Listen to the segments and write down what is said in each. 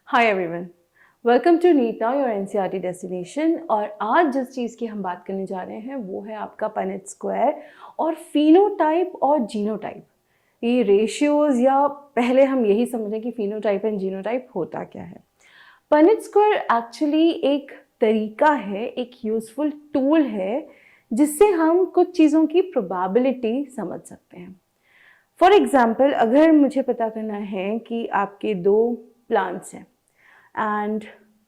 Hi everyone, welcome to NEET now your NCERT destination. और आज जिस चीज़ की हम बात करने जा रहे हैं वो है आपका पनेट स्क्वायर और फिनोटाइप और जीनोटाइप। ये रेशियोज, या पहले हम यही समझें कि फिनोटाइप एंड जीनोटाइप होता क्या है। पनेट स्क्वायर एक्चुअली एक तरीका है, एक यूजफुल टूल है जिससे हम कुछ चीज़ों की प्रोबेबिलिटी समझ सकते हैं। फॉर एग्जाम्पल, अगर मुझे पता करना है कि आपके दो प्लांट्स हैं एंड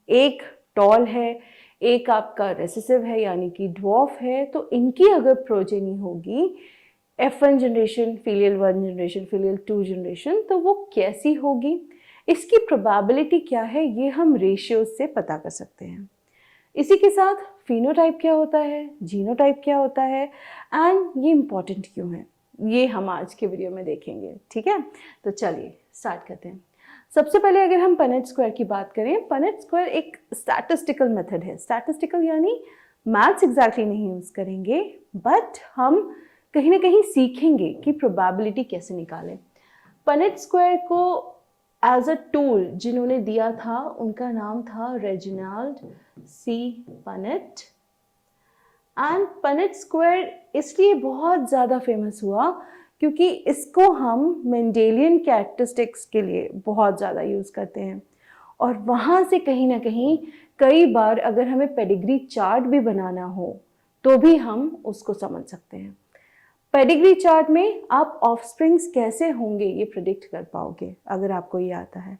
एक टॉल है, एक आपका रेसेसिव है यानी कि ड्वार्फ है, तो इनकी अगर प्रोजेनी होगी F1 generation, filial 1 generation, filial 2 generation, तो वो कैसी होगी, इसकी प्रोबेबिलिटी क्या है, ये हम रेशियोज से पता कर सकते हैं। इसी के साथ फिनोटाइप क्या होता है, जीनोटाइप क्या होता है एंड ये इम्पॉर्टेंट क्यों है, ये हम आज के वीडियो में देखेंगे। ठीक है, तो चलिए स्टार्ट करते हैं। सबसे पहले अगर हम पनेट स्क्वायर की बात करें, पनेट स्क्वायर एक स्टैटिस्टिकल मेथड है। स्टैटिस्टिकल यानी मैथ्स एग्जैक्टली नहीं यूज करेंगे, बट हम कहीं ना कहीं सीखेंगे कि प्रोबेबिलिटी कैसे निकालें। पनेट स्क्वायर को एज अ टूल जिन्होंने दिया था उनका नाम था Reginald C Punnett. And Punnett square इसलिए बहुत ज़्यादा फेमस हुआ क्योंकि इसको हम मेंडेलियन कैरेक्टरिस्टिक्स के लिए बहुत ज़्यादा यूज़ करते हैं। और वहाँ से कहीं ना कहीं कई बार अगर हमें पेडिग्री चार्ट भी बनाना हो तो भी हम उसको समझ सकते हैं। पेडिग्री चार्ट में आप ऑफस्प्रिंग्स कैसे होंगे ये प्रिडिक्ट कर पाओगे अगर आपको ये आता है।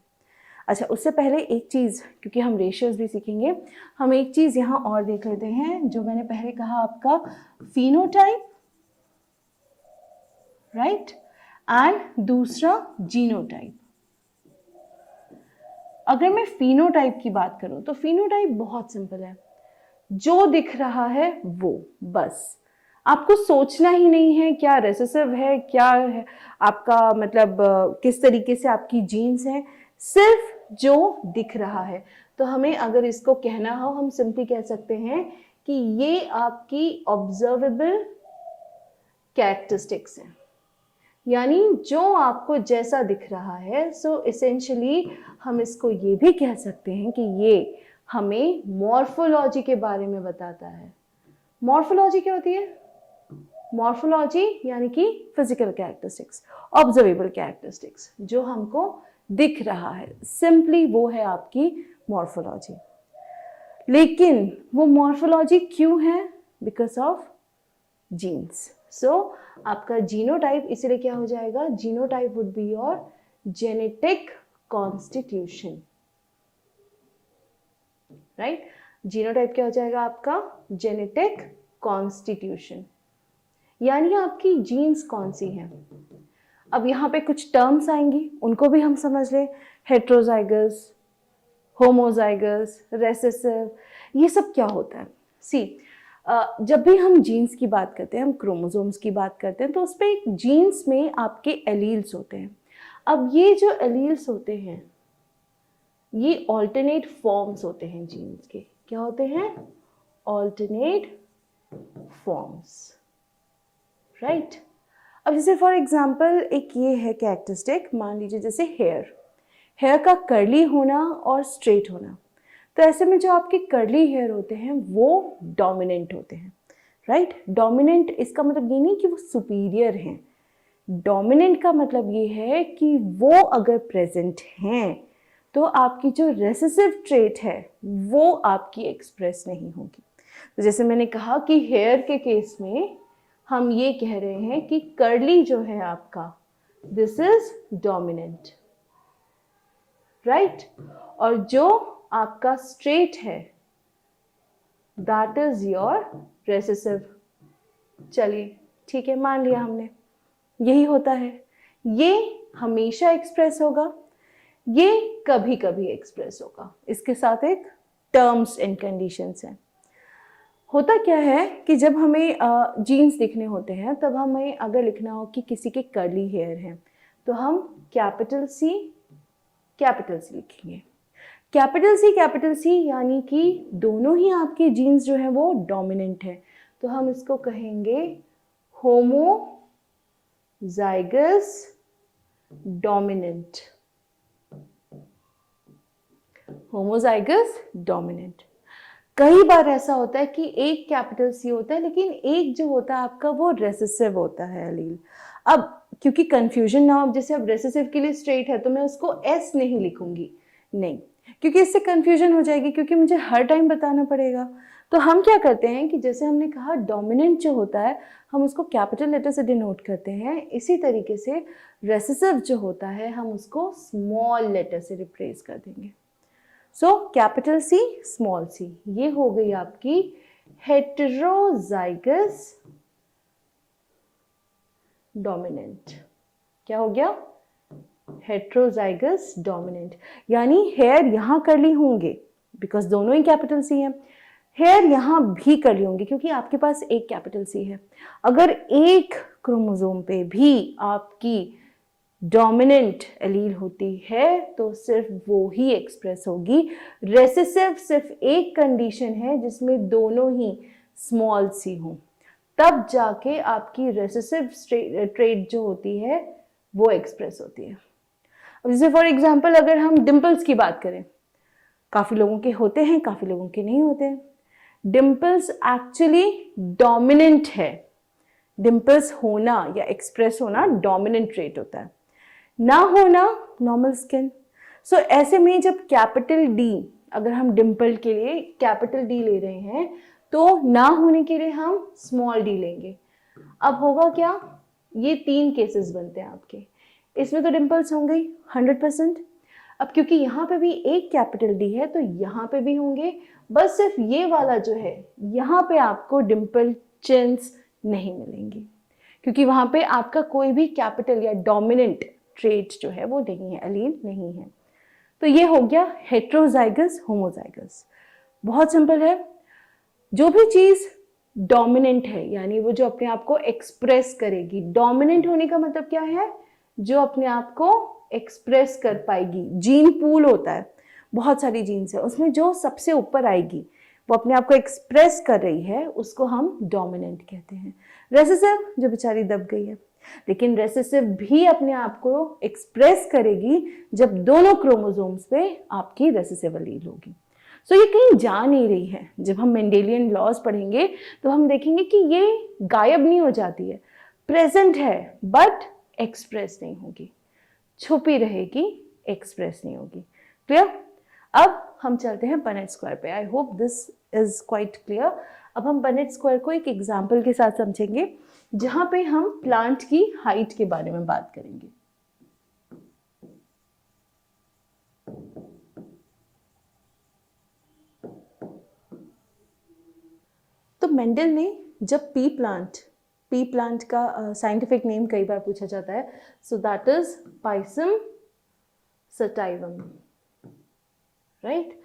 अच्छा, उससे पहले एक चीज़, क्योंकि हम रेशियोज भी सीखेंगे, हम एक चीज़ यहाँ और देख लेते हैं जो मैंने पहले कहा, आपका फिनोटाइप, राइट, एंड दूसरा जीनोटाइप। अगर मैं फिनोटाइप की बात करूं तो फिनोटाइप बहुत सिंपल है, जो दिख रहा है वो, बस आपको सोचना ही नहीं है क्या रेसेसिव है, क्या है आपका, मतलब किस तरीके से आपकी जीन्स है, सिर्फ जो दिख रहा है। तो हमें अगर इसको कहना हो, हम सिंपली कह सकते हैं कि ये आपकी ऑब्जर्वेबल कैरेक्टरिस्टिक्स है, यानी जो आपको जैसा दिख रहा है। सो इसेंशली हम इसको ये भी कह सकते हैं कि ये हमें मॉर्फोलॉजी के बारे में बताता है। मॉर्फोलॉजी क्या होती है? मॉर्फोलॉजी यानी कि फिजिकल कैरेक्टरिस्टिक्स, ऑब्जर्वेबल कैरेक्टरिस्टिक्स, जो हमको दिख रहा है, सिंपली वो है आपकी मॉर्फोलॉजी। लेकिन वो मॉर्फोलॉजी क्यों है? Because of jeans. सो आपका जीनोटाइप इसलिए क्या हो जाएगा? Genotype would be your genetic constitution, right. Genotype क्या हो जाएगा? आपका जेनेटिक कॉन्स्टिट्यूशन, यानी आपकी जीन्स कौन सी हैं। अब यहाँ पे कुछ टर्म्स आएंगी, उनको भी हम समझ लें। हेट्रोजाइगस, होमोजाइगस, रेसेसिव, ये सब क्या होता है? सी, जब भी हम जीन्स की बात करते हैं, हम क्रोमोसोम्स की बात करते हैं, तो उस पर एक जीन्स में आपके एलील्स होते हैं। अब ये जो एलील्स होते हैं ये ऑल्टरनेट फॉर्म्स होते हैं जीन्स के। क्या होते हैं? Alternate forms, right. अब जैसे फॉर एग्जाम्पल एक ये है कैरेक्टरिस्टिक, मान लीजिए जैसे हेयर, हेयर का कर्ली होना और स्ट्रेट होना। तो ऐसे में जो आपके कर्ली हेयर होते हैं वो डोमिनेंट होते हैं, राइट। डोमिनेंट इसका मतलब ये नहीं कि वो सुपीरियर हैं, डोमिनेंट का मतलब ये है कि वो अगर प्रेजेंट हैं तो आपकी जो रेसेसिव ट्रेट है वो आपकी एक्सप्रेस नहीं होगी। तो जैसे मैंने कहा कि हेयर के केस में हम ये कह रहे हैं कि कर्ली जो है आपका, दिस इज डोमिनेंट, राइट। और जो आपका स्ट्रेट है दैट इज योर रेसेसिव। चलिए ठीक है, मान लिया हमने, यही होता है। ये हमेशा एक्सप्रेस होगा, ये कभी कभी एक्सप्रेस होगा। इसके साथ एक टर्म्स एंड कंडीशंस हैं। होता क्या है कि जब हमें जीन्स लिखने होते हैं, तब हमें अगर लिखना हो कि किसी के कर्ली हेयर हैं, तो हम कैपिटल सी लिखेंगे। कैपिटल सी यानी कि दोनों ही आपके जीन्स जो है वो डोमिनेंट है, तो हम इसको कहेंगे होमोजाइगस डोमिनेंट। Homozygous dominant. कई बार ऐसा होता है कि एक कैपिटल सी होता है लेकिन एक जो होता है आपका वो रेसेसिव होता है एलील। अब क्योंकि कंफ्यूजन ना हो, जैसे अब रेसेसिव के लिए स्ट्रेट है तो मैं उसको एस नहीं लिखूंगी, नहीं, क्योंकि इससे कंफ्यूजन हो जाएगी, क्योंकि मुझे हर टाइम बताना पड़ेगा। तो हम क्या करते हैं कि जैसे हमने कहा डोमिनेंट जो होता है हम उसको कैपिटल लेटर से डिनोट करते हैं, इसी तरीके से रेसेसिव जो होता है हम उसको स्मॉल लेटर से रिप्लेस कर देंगे। So capital C small C, ये हो गई आपकी हेटेरोजाइगस डोमिनेंट। क्या हो गया? हेटेरोजाइगस डोमिनेंट, यानी हेयर यहां करली होंगे बिकॉज दोनों ही कैपिटल सी है, हेयर यहां भी करली होंगे क्योंकि आपके पास एक कैपिटल सी है। अगर एक क्रोमोसोम पे भी आपकी डोमिनेंट एलील होती है तो सिर्फ वो ही एक्सप्रेस होगी। रेसेसिव सिर्फ एक कंडीशन है जिसमें दोनों ही स्मॉल सी हों, तब जाके आपकी रेसेसिव ट्रेट जो होती है वो एक्सप्रेस होती है। अब जैसे फॉर एग्जांपल अगर हम डिंपल्स की बात करें, काफी लोगों के होते हैं, काफी लोगों के नहीं होते। डिंपल्स एक्चुअली डोमिनेंट है। डिंपल्स होना या एक्सप्रेस होना डोमिनेंट ट्रेट होता है, ना होना नॉर्मल स्किन। सो ऐसे में जब कैपिटल डी, अगर हम डिंपल के लिए कैपिटल डी ले रहे हैं तो ना होने के लिए हम स्मॉल डी लेंगे। अब होगा क्या, ये 3 केसेस बनते हैं आपके, इसमें तो डिंपल्स होंगे 100%। अब क्योंकि यहाँ पे भी एक कैपिटल डी है तो यहाँ पे भी होंगे, बस सिर्फ ये वाला जो है यहाँ पे आपको डिंपल चिन्स नहीं मिलेंगे क्योंकि वहां पे आपका कोई भी कैपिटल या डोमिनेंट ट्रेट जो है वो नहीं है, एलील नहीं है। तो ये हो गया हेटेरोजाइगस होमोजाइगस। बहुत सिंपल है, जो भी चीज डोमिनेंट है यानी वो जो अपने आप को एक्सप्रेस करेगी, डोमिनेंट होने का मतलब क्या है, जो अपने आप को एक्सप्रेस कर पाएगी। जीन पूल होता है, बहुत सारी जीन्स है, उसमें जो सबसे ऊपर आएगी वो अपने आप को एक्सप्रेस कर रही है, उसको हम डोमिनेंट कहते हैं। रेसेसिव जो बेचारी दब गई है, लेकिन रेसेसिव भी अपने आप को एक्सप्रेस करेगी जब दोनों क्रोमोसोम्स पे आपकी रेसेसिव एलील होगी। सो ये कहीं जा नहीं रही है। जब हम मेंडेलियन लॉज पढ़ेंगे तो हम देखेंगे कि ये गायब नहीं हो जाती है, प्रेजेंट है बट एक्सप्रेस नहीं होगी, छुपी रहेगी, एक्सप्रेस नहीं होगी। क्लियर? अब हम चलते हैं पनेट स्क्वायर पे। I hope this is quite clear. अब हम पनेट स्क्वायर को एक एग्जाम्पल के साथ समझेंगे जहां पे हम प्लांट की हाइट के बारे में बात करेंगे। तो मेंडल ने जब पी प्लांट का साइंटिफिक नेम कई बार पूछा जाता है, so that is Pisum sativum, right.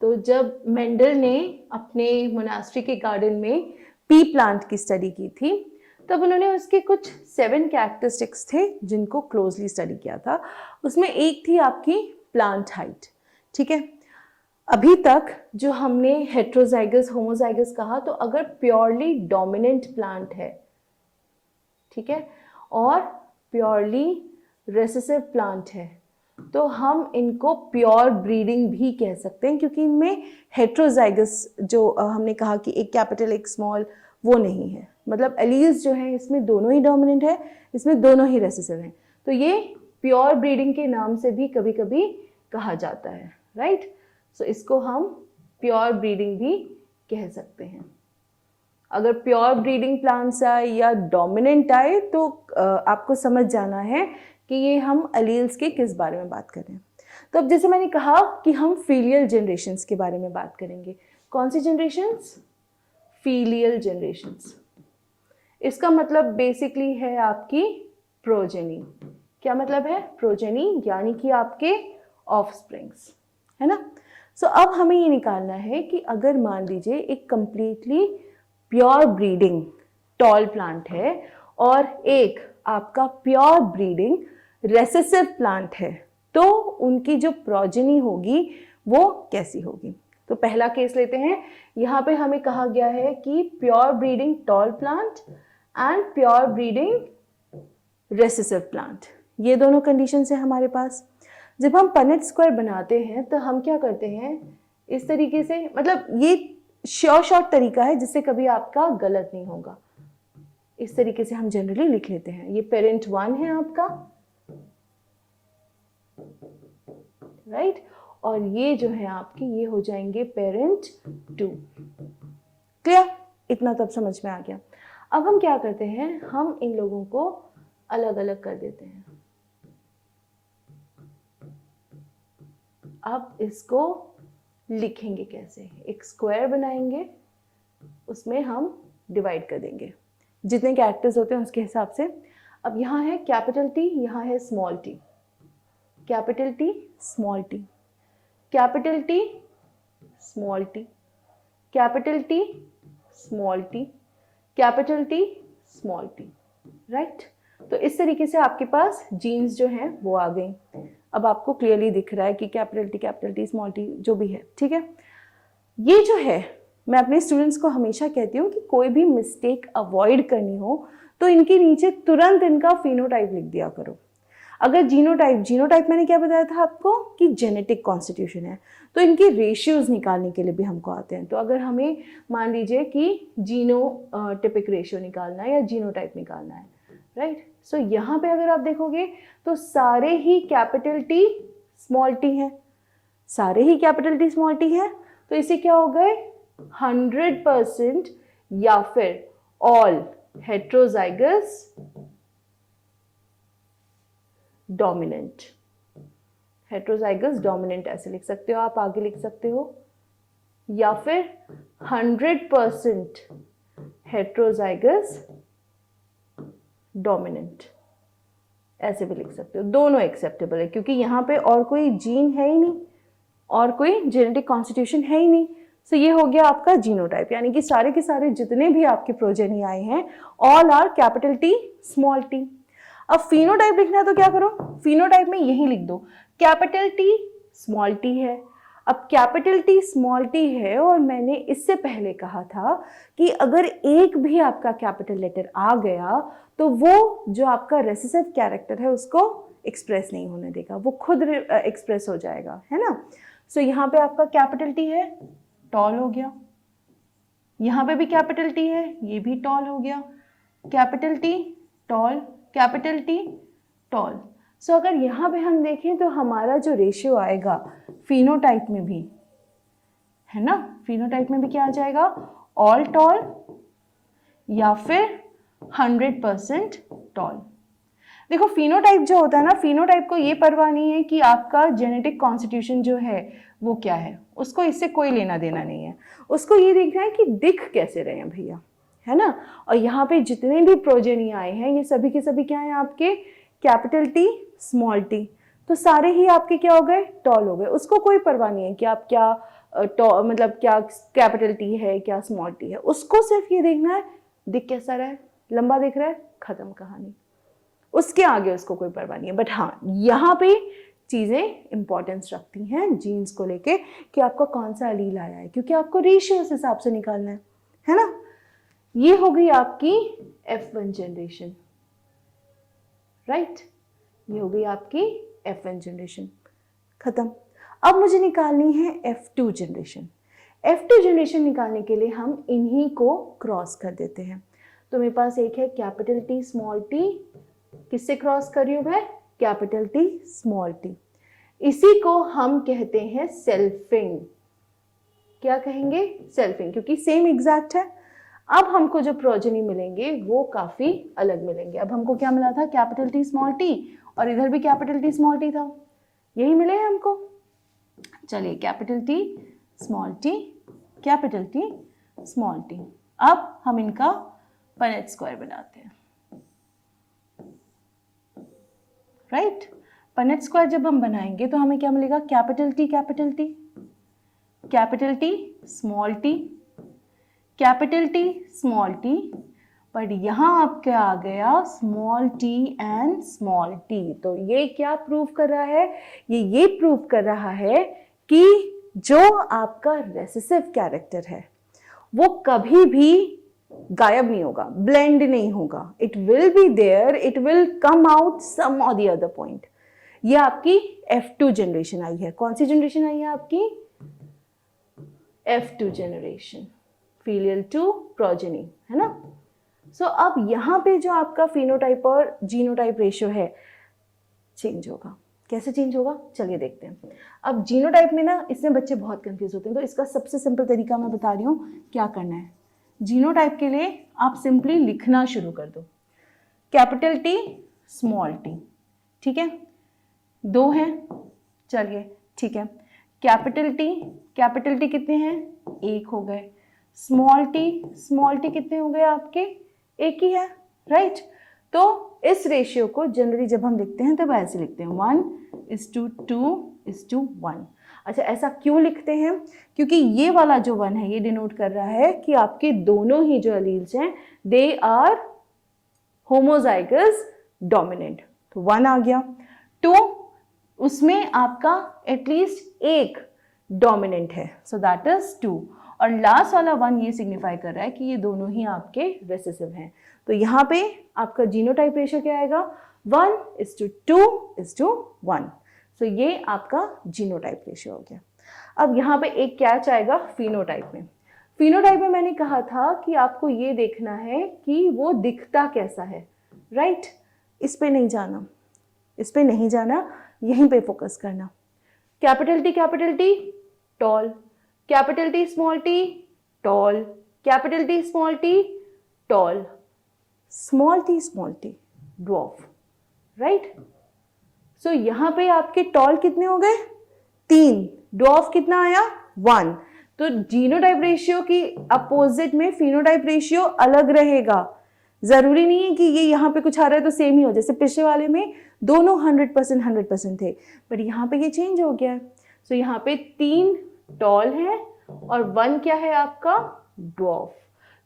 तो जब मेंडल ने अपने मोनास्ट्री के गार्डन में पी प्लांट की स्टडी की थी तब उन्होंने उसके कुछ 7 कैरेक्टरिस्टिक्स थे जिनको क्लोजली स्टडी किया था। उसमें एक थी आपकी प्लांट हाइट, ठीक है। अभी तक जो हमने हेटेरोजाइगस होमोजाइगस कहा, तो अगर प्योरली डोमिनेंट प्लांट है, ठीक है, और प्योरली रेसेसिव प्लांट है, तो हम इनको प्योर ब्रीडिंग भी कह सकते हैं क्योंकि इनमें हेटेरोजाइगस जो हमने कहा कि एक कैपिटल एक स्मॉल, वो नहीं है। मतलब एलील्स जो हैं इसमें दोनों ही डोमिनेंट है, इसमें दोनों ही रेसेसिव हैं, तो ये प्योर ब्रीडिंग के नाम से भी कभी कभी कहा जाता है, राइट। सो इसको हम प्योर ब्रीडिंग भी कह सकते हैं। अगर प्योर ब्रीडिंग प्लांट्स आए या डोमिनेंट आए तो आपको समझ जाना है कि ये हम एलील्स के किस बारे में बात कर रहे हैं। तो अब जैसे मैंने कहा कि हम फीलियल जनरेशन्स के बारे में बात करेंगे। कौन सी जनरेशन्स? Filial generations. इसका मतलब बेसिकली है आपकी प्रोजेनी। क्या मतलब है? प्रोजेनी यानी कि आपके ऑफस्प्रिंग्स, है ना। सो अब हमें ये निकालना है कि अगर मान लीजिए एक completely pure breeding tall plant है और एक आपका प्योर ब्रीडिंग रेसेसिव प्लांट है, तो उनकी जो प्रोजेनी होगी वो कैसी होगी। तो पहला केस लेते हैं। यहाँ पे हमें कहा गया है कि pure breeding tall plant and pure breeding recessive plant, ये दोनों कंडीशन है हमारे पास। जब हम पनेट स्क्वायर बनाते हैं तो हम क्या करते हैं, इस तरीके से, मतलब ये शॉर्ट तरीका है जिससे कभी आपका गलत नहीं होगा। इस तरीके से हम जनरली लिख लेते हैं। ये पेरेंट 1 है आपका, राइट, और ये जो है आपके ये हो जाएंगे पेरेंट 2। क्लियर? इतना तब समझ में आ गया। अब हम क्या करते हैं, हम इन लोगों को अलग अलग कर देते हैं। अब इसको लिखेंगे कैसे, एक स्क्वायर बनाएंगे, उसमें हम डिवाइड कर देंगे जितने कैरेक्टर्स होते हैं उसके हिसाब से। अब यहाँ है कैपिटल टी, यहाँ है small T, capital T small T, capital T small T, capital T small T, capital T small T, right. तो इस तरीके से आपके पास जीन्स जो हैं वो आ गई। अब आपको क्लियरली दिख रहा है कि कैपिटल टी स्मॉल टी जो भी है, ठीक है। ये जो है मैं अपने स्टूडेंट्स को हमेशा कहती हूँ कि कोई भी मिस्टेक अवॉइड करनी हो तो इनके नीचे तुरंत इनका फिनोटाइप लिख दिया करो। अगर जीनोटाइप मैंने क्या बताया था आपको कि जेनेटिक कॉन्स्टिट्यूशन है, तो इनके रेशियोज निकालने के लिए भी हमको आते हैं। तो अगर हमें मान लीजिए कि जीनोटिपिक रेशियो निकालना है या जीनोटाइप निकालना है, राइट। सो यहाँ पे अगर आप देखोगे तो सारे ही कैपिटल टी स्मॉल टी हैं, सारे ही कैपिटल टी स्मॉल टी हैं, तो इसे क्या हो गए 100% या फिर all heterozygous dominant, heterozygous dominant ऐसे लिख सकते हो आप, आगे लिख सकते हो, या फिर 100% हेट्रोजाइगस डोमिनेंट ऐसे भी लिख सकते हो। दोनों एक्सेप्टेबल है क्योंकि यहाँ पे और कोई जीन है ही नहीं और कोई जेनेटिक कॉन्स्टिट्यूशन है ही नहीं। सो ये हो गया आपका जीनोटाइप, यानी कि सारे के सारे जितने भी आपके प्रोजेनी आए हैं all are capital T small T. अब फिनोटाइप लिखना है तो क्या करो, फिनोटाइप में यही लिख दो कैपिटल टी स्मॉल टी है। अब कैपिटल टी स्मॉल टी है और मैंने इससे पहले कहा था कि अगर एक भी आपका कैपिटल लेटर आ गया तो वो जो आपका रेसेसिव कैरेक्टर है उसको एक्सप्रेस नहीं होने देगा, वो खुद एक्सप्रेस हो जाएगा, है ना। सो यहाँ पे आपका कैपिटल टी है, टॉल हो गया, यहाँ पे भी कैपिटल टी है, ये भी टॉल हो गया, capital T tall, capital T tall. So अगर यहाँ पे हम देखें तो हमारा जो रेशियो आएगा फिनोटाइप में भी, है ना, फिनोटाइप में भी क्या आ जाएगा, ऑल टॉल या फिर 100% टॉल। देखो फिनोटाइप जो होता है ना, फिनोटाइप को ये परवाह नहीं है कि आपका जेनेटिक कॉन्स्टिट्यूशन जो है वो क्या है, उसको इससे कोई लेना देना नहीं है, उसको ये देखना है कि दिख कैसे रहे हैं भैया, है ना। और यहाँ पे जितने भी प्रोजेनी आए हैं ये सभी के सभी क्या हैं आपके कैपिटल टी स्मॉल टी, तो सारे ही आपके क्या हो गए, टॉल हो गए। उसको कोई परवाह नहीं है कि आप क्या मतलब क्या कैपिटल टी है क्या स्मॉल टी है, उसको सिर्फ ये देखना है दिख कैसा रहा है, लंबा दिख रहा है, खत्म कहानी, उसके आगे उसको कोई परवाह नहीं है। बट हाँ यहाँ पे चीज़ें इंपॉर्टेंस रखती हैं जीन्स को लेके कि आपका कौन सा एलील आया है, क्योंकि आपको रेशियो उस हिसाब से निकालना है ना। ये हो गई आपकी F1 जनरेशन, राइट, ये हो गई आपकी F1 जनरेशन, खत्म। अब मुझे निकालनी है F2 जनरेशन। F2 जनरेशन निकालने के लिए हम इन्हीं को क्रॉस कर देते हैं। तो मेरे पास एक है कैपिटल टी स्मॉल टी, किससे क्रॉस कर रही हूँ मैं, कैपिटल टी स्मॉल टी, इसी को हम कहते हैं सेल्फिंग। क्या कहेंगे, सेल्फिंग, क्योंकि सेम एग्जैक्ट है। अब हमको जो प्रोजेनी मिलेंगे वो काफी अलग मिलेंगे। अब हमको क्या मिला था, कैपिटल टी स्मॉल टी, और इधर भी कैपिटल टी स्मॉल टी था, यही मिले हैं हमको। चलिए capital T small T, capital T small T. अब हम इनका पनेट स्क्वायर बनाते हैं, राइट। पनेट स्क्वायर जब हम बनाएंगे तो हमें क्या मिलेगा, capital T capital T, capital T small T, capital T small T, but यहाँ आप क्या आ गया, small T and small T. तो ये क्या प्रूव कर रहा है, ये प्रूव कर रहा है कि जो आपका रेसेसिव कैरेक्टर है वो कभी भी गायब नहीं होगा, ब्लेंड नहीं होगा, it will be there, it will come out some और द अदर पॉइंट। ये आपकी F2 जनरेशन आई है। कौन सी जनरेशन आई है आपकी? F2 generation, filial to progeny, है ना। सो अब यहाँ पे जो आपका फिनोटाइप और जीनोटाइप रेशियो है चेंज होगा। कैसे चेंज होगा चलिए देखते हैं। अब जीनोटाइप में ना इसमें बच्चे बहुत कंफ्यूज होते हैं, तो इसका सबसे सिंपल तरीका मैं बता रही हूँ क्या करना है। जीनोटाइप के लिए आप सिंपली लिखना शुरू कर दो, कैपिटल टी स्मॉल टी, ठीक है, 2 हैं, चलिए ठीक है। कैपिटल टी कितने हैं? 1 हो गए। स्मॉल टी कितने हो गए आपके? 1 ही है, राइट। तो इस रेशियो को जनरली जब हम लिखते हैं तब ऐसे लिखते हैं 1:2:1। अच्छा, ऐसा क्यों लिखते हैं? क्योंकि ये वाला जो 1 है ये डिनोट कर रहा है कि आपके दोनों ही जो एलील्स हैं दे आर होमोजाइगस डोमिनेंट। तो 1 आ गया। 2 उसमें आपका एटलीस्ट एक डोमिनेंट है, सो दैट इज 2। और लास्ट वाला 1 ये सिग्निफाई कर रहा है कि ये दोनों ही आपके रेसेसिव हैं। तो यहाँ पे आपका जीनोटाइप रेशियो क्या आएगा? 1:2:1। सो ये आपका जीनोटाइप रेशियो हो गया। अब यहाँ पे एक कैच आएगा फिनोटाइप में। फिनोटाइप में मैंने कहा था कि आपको ये देखना है कि वो दिखता कैसा है, राइट। इस पे नहीं जाना, यहीं पे फोकस करना। Capital T tall, capital T small T tall, capital T small T tall, small T dwarf, right. So यहां पे आपके टॉल कितने हो गए? 3। ड्वार्फ कितना आया? 1। तो जीनोटाइप रेशियो की अपोजिट में फिनोटाइप रेशियो अलग रहेगा। जरूरी नहीं है कि ये यहाँ पे कुछ आ रहा है तो सेम ही हो, जैसे पिछले वाले में दोनों 100% थे, पर यहाँ पे ये चेंज हो गया है। सो यहाँ पे 3 टॉल है और 1 क्या है आपका? ड्वार्फ।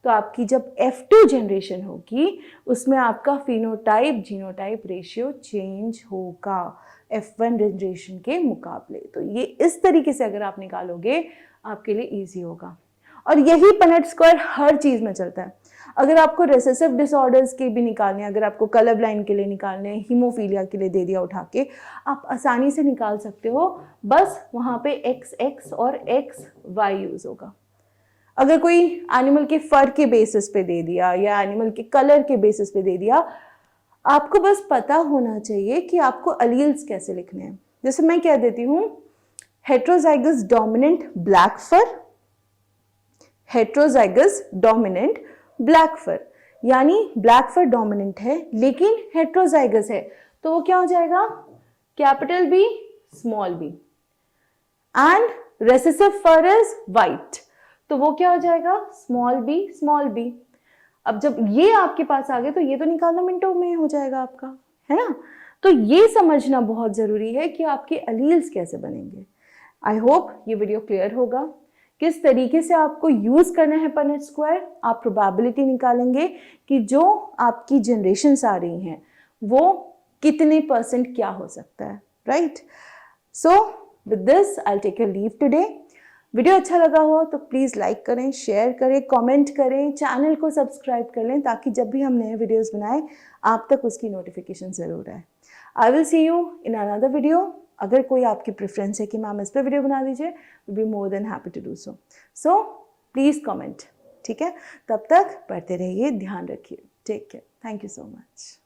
तो आपकी जब F2 जनरेशन होगी उसमें आपका फिनोटाइप जीनोटाइप रेशियो चेंज होगा F1 जनरेशन के मुकाबले। तो ये इस तरीके से अगर आप निकालोगे आपके लिए इजी होगा। और यही पनेट स्क्वायर हर चीज में चलता है। अगर आपको रेसेसिव डिसऑर्डर्स के भी निकालने हैं, अगर आपको कलर ब्लाइंड के लिए निकालने हैं, हीमोफीलिया के लिए दे दिया उठा के, आप आसानी से निकाल सकते हो। बस वहां पे XX और XY यूज होगा। अगर कोई एनिमल के फर के बेसिस पे दे दिया या एनिमल के कलर के बेसिस पे दे दिया, आपको बस पता होना चाहिए कि आपको अलील्स कैसे लिखने हैं। जैसे मैं कह देती हूं heterozygous dominant black fur, heterozygous dominant black fur, यानी ब्लैक फर डोमिनेंट है लेकिन हेट्रोजाइगस है, तो वो क्या हो जाएगा? Capital B small b। And recessive fur is white, तो वो क्या हो जाएगा? Small b। अब जब ये आपके पास आ गए तो ये तो निकालना मिनटों में हो जाएगा आपका, है ना। तो ये समझना बहुत जरूरी है कि आपके अलील्स कैसे बनेंगे। आई होप ये वीडियो क्लियर होगा। किस तरीके से आपको यूज करना है पनेट स्क्वायर, आप प्रोबेबिलिटी निकालेंगे कि जो आपकी जनरेशन्स आ रही हैं वो कितने % क्या हो सकता है, right. So with this I take your leave today. Video अच्छा लगा हो तो प्लीज़ लाइक करें, शेयर करें, कमेंट करें, चैनल को सब्सक्राइब कर लें ताकि जब भी हम नए वीडियोस बनाएं आप तक उसकी नोटिफिकेशन ज़रूर आए। I will see you in another video. अगर कोई आपकी प्रेफरेंस है कि मैम इस पर वीडियो बना दीजिए, will be more than happy to do so. So please comment, ठीक है। तब तक पढ़ते रहिए, ध्यान रखिए, take care, thank you so much.